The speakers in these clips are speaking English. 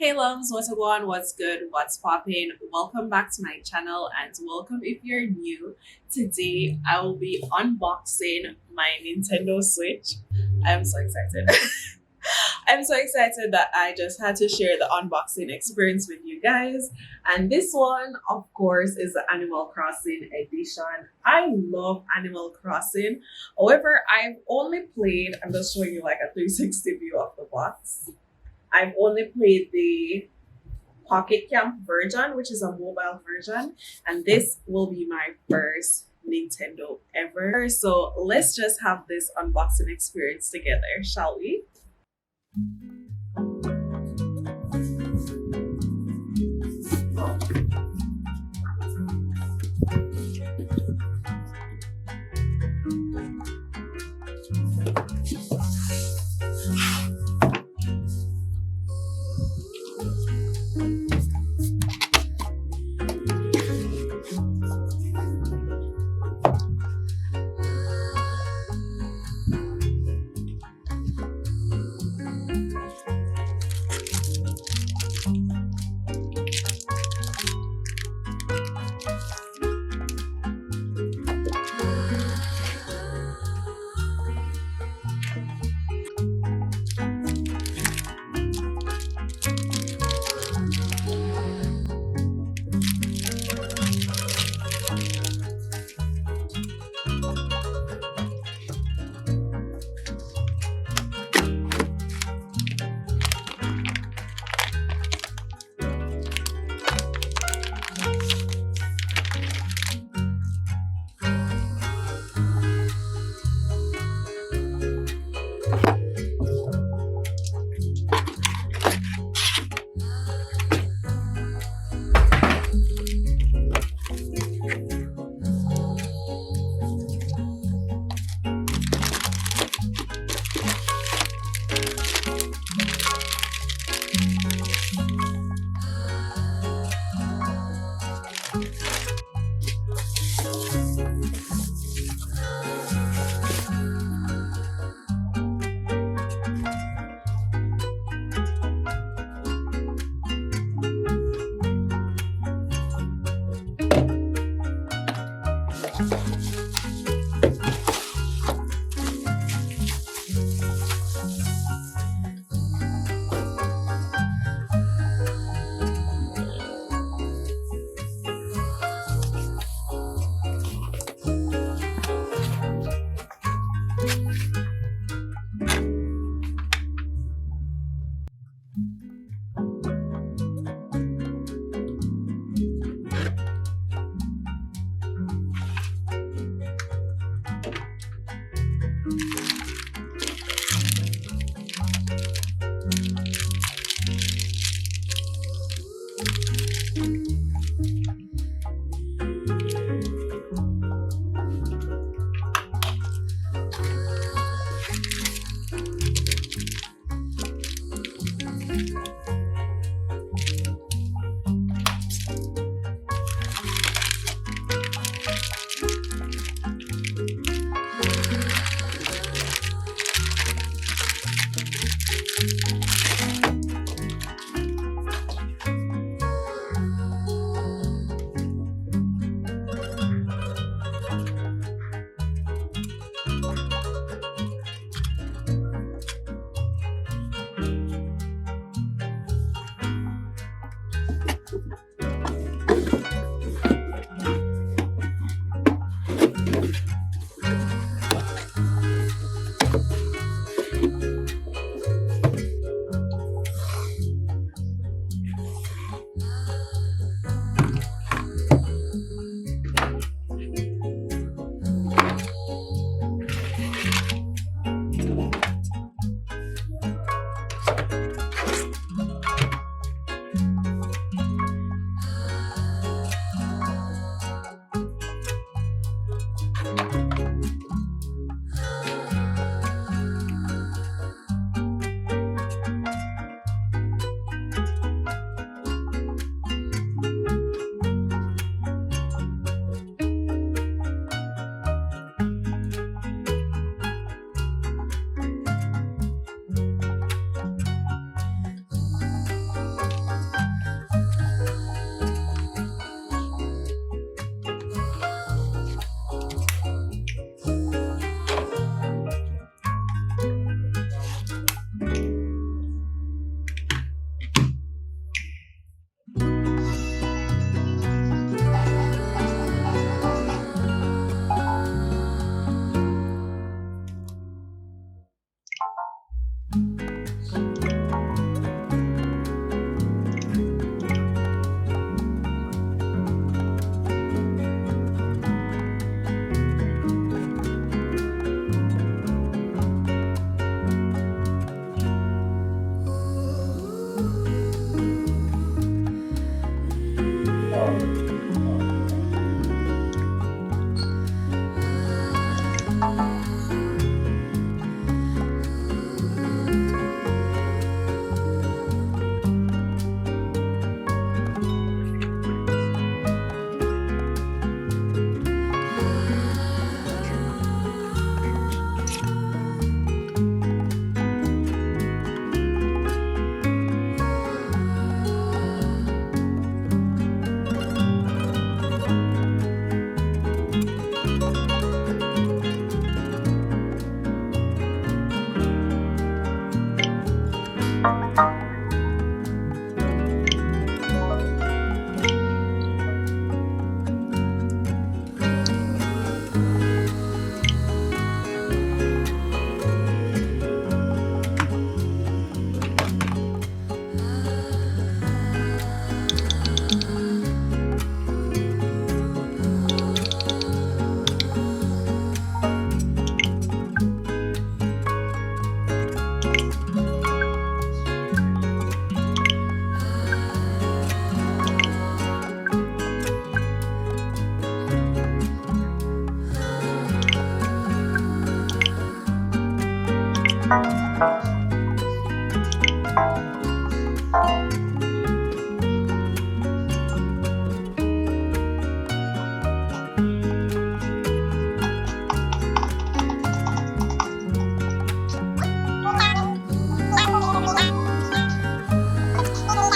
Hey loves, what's going on? What's good? What's popping? Welcome back to my channel and welcome if you're new. Today I will be unboxing my Nintendo Switch. I'm so excited. I'm so excited that I just had to share the unboxing experience with you guys. And this one, of course, is the Animal Crossing edition. I love Animal Crossing. However, I've only played, I'm just showing you like a 360 view of the box. I've only played the Pocket Camp version, which is a mobile version, and this will be my first Nintendo ever. So let's just have this unboxing experience together, shall we?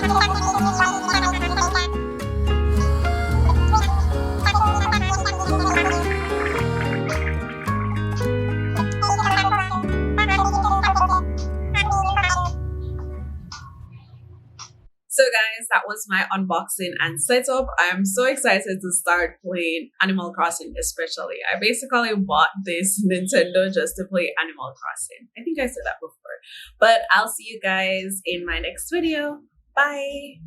So, guys, that was my unboxing and setup. I'm so excited to start playing Animal Crossing, especially. I basically bought this Nintendo just to play Animal Crossing. I think I said that before. But I'll see you guys in my next video. Bye.